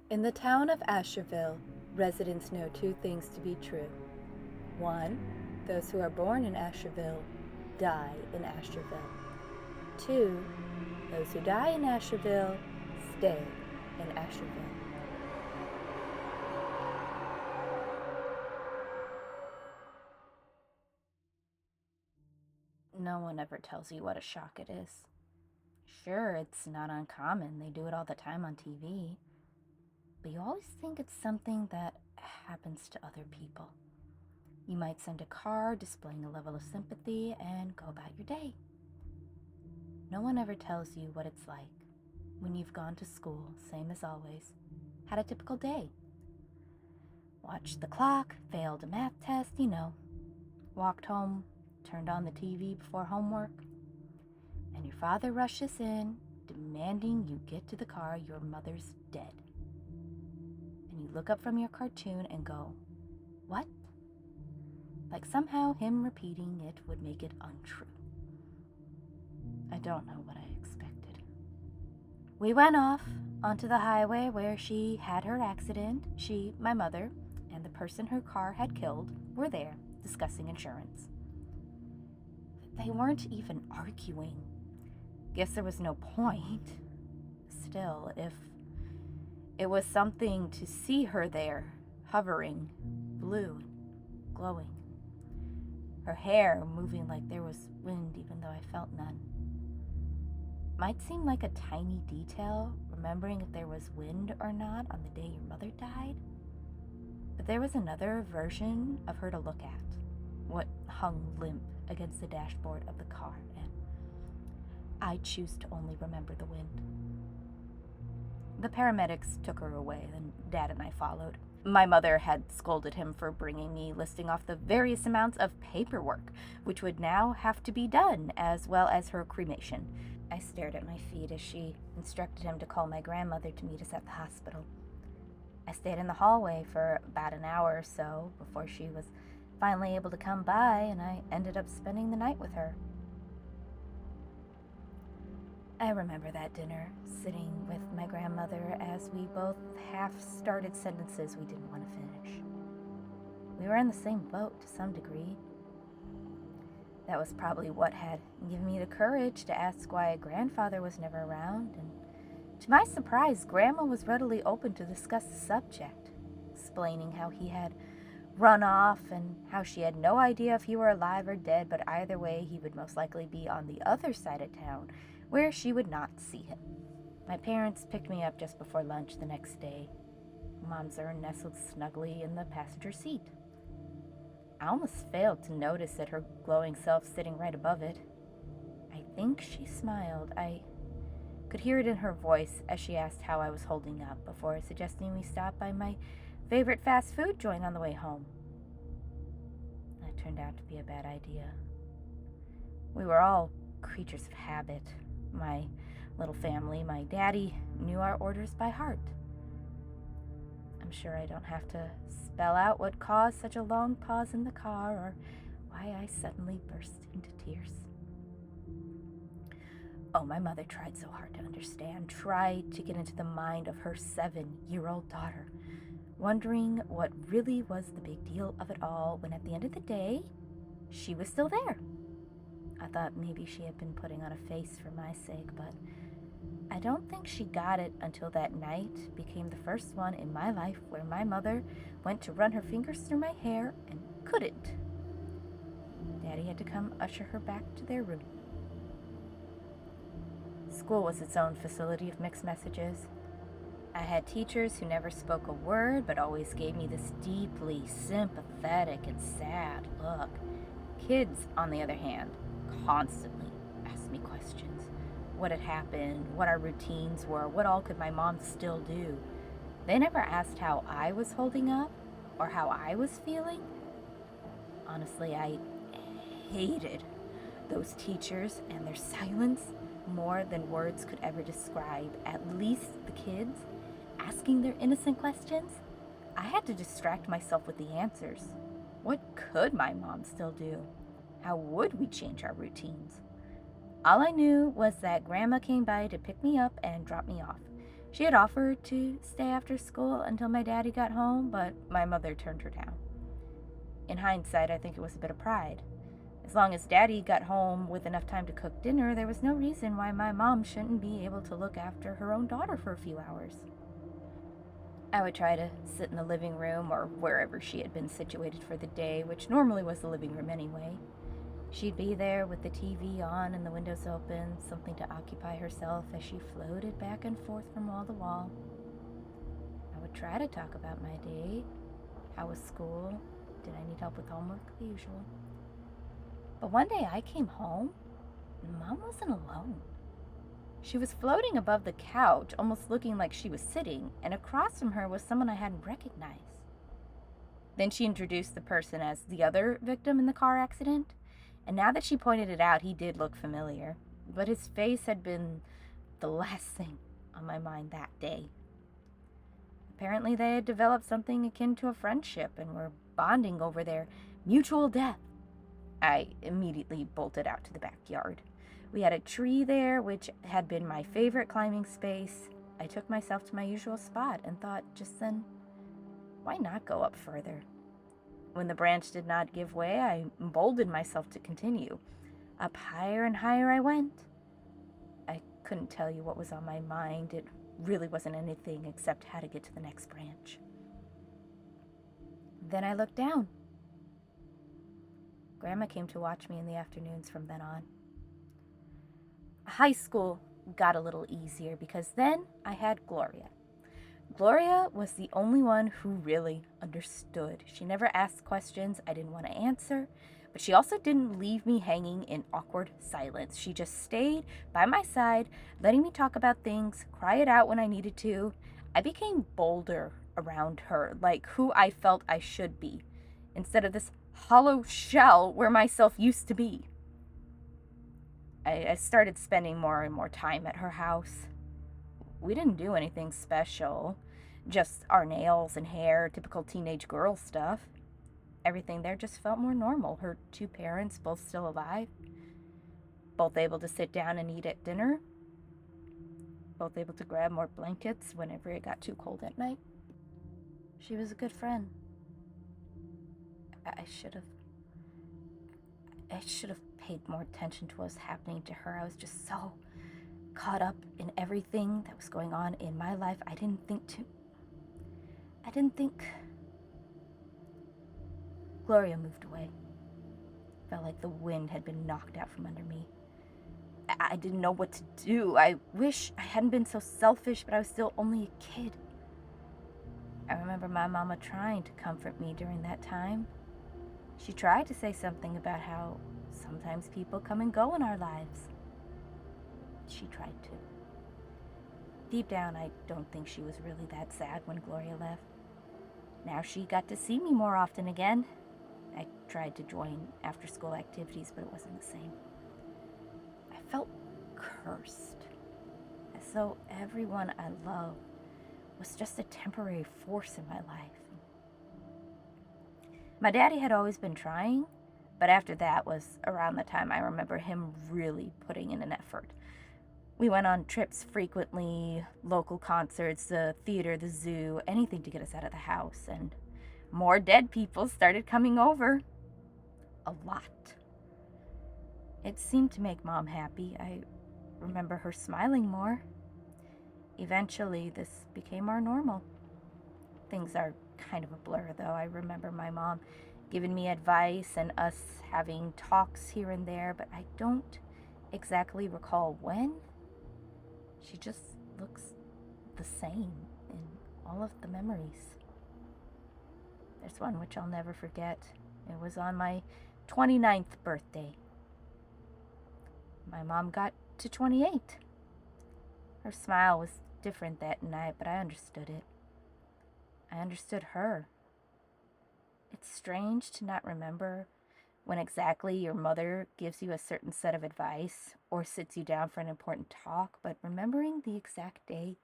In the town of Azurville, residents know two things to be true. One, those who are born in Azurville die in Azurville. Two, those who die in Azurville stay in Azurville. No one ever tells you what a shock it is. Sure, it's not uncommon, they do it all the time on TV. But you always think it's something that happens to other people. You might send a card displaying a level of sympathy and go about your day. No one ever tells you what it's like when you've gone to school, same as always, had a typical day. Watched the clock, failed a math test, walked home, turned on the TV before homework, and your father rushes in, demanding you get to the car, your mother's dead. And you look up from your cartoon and go, what? Like somehow him repeating it would make it untrue. I don't know what I expected. We went off onto the highway where she had her accident. She, my mother, and the person her car had killed were there discussing insurance. They weren't even arguing. Guess there was no point. Still, if it was something to see her there, hovering, blue, glowing. Her hair moving like there was wind even though I felt none. Might seem like a tiny detail, remembering if there was wind or not on the day your mother died. But there was another version of her to look at, what hung limp against the dashboard of the car, and I choose to only remember the wind. The paramedics took her away, and Dad and I followed. My mother had scolded him for bringing me, listing off the various amounts of paperwork, which would now have to be done, as well as her cremation. I stared at my feet as she instructed him to call my grandmother to meet us at the hospital. I stayed in the hallway for about an hour or so before she was finally able to come by, and I ended up spending the night with her. I remember that dinner, sitting with my grandmother as we both half-started sentences we didn't want to finish. We were in the same boat to some degree. That was probably what had given me the courage to ask why grandfather was never around, and to my surprise, Grandma was readily open to discuss the subject, explaining how he had run off and how she had no idea if he were alive or dead, but either way he would most likely be on the other side of town, where she would not see him. My parents picked me up just before lunch the next day. Mom's urn nestled snugly in the passenger seat. I almost failed to notice that her glowing self sitting right above it. I think she smiled. I could hear it in her voice as she asked how I was holding up before suggesting we stop by my favorite fast food joint on the way home. That turned out to be a bad idea. We were all creatures of habit. My little family, my daddy knew our orders by heart. I'm sure I don't have to spell out what caused such a long pause in the car or why I suddenly burst into tears. Oh, my mother tried so hard to understand, tried to get into the mind of her 7-year-old daughter, wondering what really was the big deal of it all, when at the end of the day, she was still there. I thought maybe she had been putting on a face for my sake, but I don't think she got it until that night became the first one in my life where my mother went to run her fingers through my hair and couldn't. Daddy had to come usher her back to their room. School was its own facility of mixed messages. I had teachers who never spoke a word but always gave me this deeply sympathetic and sad look. Kids, on the other hand, constantly asked me questions. What had happened, what our routines were, what all could my mom still do. They never asked how I was holding up or how I was feeling. Honestly, I hated those teachers and their silence more than words could ever describe. At least the kids asking their innocent questions, I had to distract myself with the answers. What could my mom still do? How would we change our routines? All I knew was that Grandma came by to pick me up and drop me off. She had offered to stay after school until my daddy got home, but my mother turned her down. In hindsight, I think it was a bit of pride. As long as Daddy got home with enough time to cook dinner, there was no reason why my mom shouldn't be able to look after her own daughter for a few hours. I would try to sit in the living room or wherever she had been situated for the day, which normally was the living room anyway. She'd be there with the TV on and the windows open, something to occupy herself as she floated back and forth from wall to wall. I would try to talk about my day. How was school? Did I need help with homework? The usual. But one day I came home and Mom wasn't alone. She was floating above the couch, almost looking like she was sitting, and across from her was someone I hadn't recognized. Then she introduced the person as the other victim in the car accident, and now that she pointed it out, he did look familiar, but his face had been the last thing on my mind that day. Apparently they had developed something akin to a friendship and were bonding over their mutual death. I immediately bolted out to the backyard. We had a tree there, which had been my favorite climbing space. I took myself to my usual spot and thought just then, why not go up further? When the branch did not give way, I emboldened myself to continue. Up higher and higher I went. I couldn't tell you what was on my mind. It really wasn't anything except how to get to the next branch. Then I looked down. Grandma came to watch me in the afternoons from then on. High school got a little easier because then I had Gloria. Gloria was the only one who really understood. She never asked questions I didn't want to answer, but she also didn't leave me hanging in awkward silence. She just stayed by my side, letting me talk about things, cry it out when I needed to. I became bolder around her, like who I felt I should be, instead of this hollow shell where myself used to be. I started spending more and more time at her house. We didn't do anything special, just our nails and hair, typical teenage girl stuff. Everything there just felt more normal. Her two parents, both still alive, both able to sit down and eat at dinner, both able to grab more blankets whenever it got too cold at night. She was a good friend. I should have paid more attention to what was happening to her. I was just so caught up in everything that was going on in my life. I didn't think Gloria moved away. Felt like the wind had been knocked out from under me. I didn't know what to do. I wish I hadn't been so selfish, but I was still only a kid. I remember my mama trying to comfort me during that time. She tried to say something about how sometimes people come and go in our lives. She tried to. Deep down, I don't think she was really that sad when Gloria left. Now she got to see me more often again. I tried to join after-school activities, but it wasn't the same. I felt cursed, as though everyone I loved was just a temporary force in my life. My daddy had always been trying, but after that was around the time I remember him really putting in an effort. We went on trips frequently, local concerts, the theater, the zoo, anything to get us out of the house, and more dead people started coming over. A lot. It seemed to make Mom happy. I remember her smiling more. Eventually, this became our normal. Things are kind of a blur, though. I remember my mom giving me advice and us having talks here and there, but I don't exactly recall when. She just looks the same in all of the memories. There's one which I'll never forget. It was on my 29th birthday. My mom got to 28. Her smile was different that night, but I understood it. I understood her. It's strange to not remember when exactly your mother gives you a certain set of advice or sits you down for an important talk, but remembering the exact day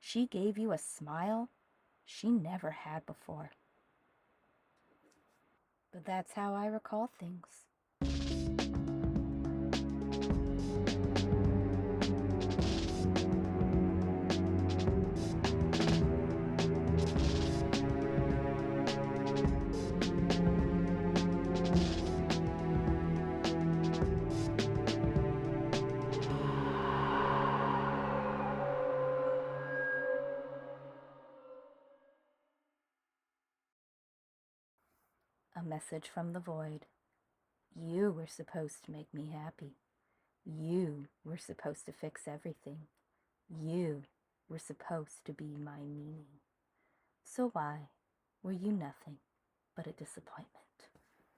she gave you a smile she never had before. But that's how I recall things. A message from the void. You were supposed to make me happy. You were supposed to fix everything. You were supposed to be my meaning. So why were you nothing but a disappointment?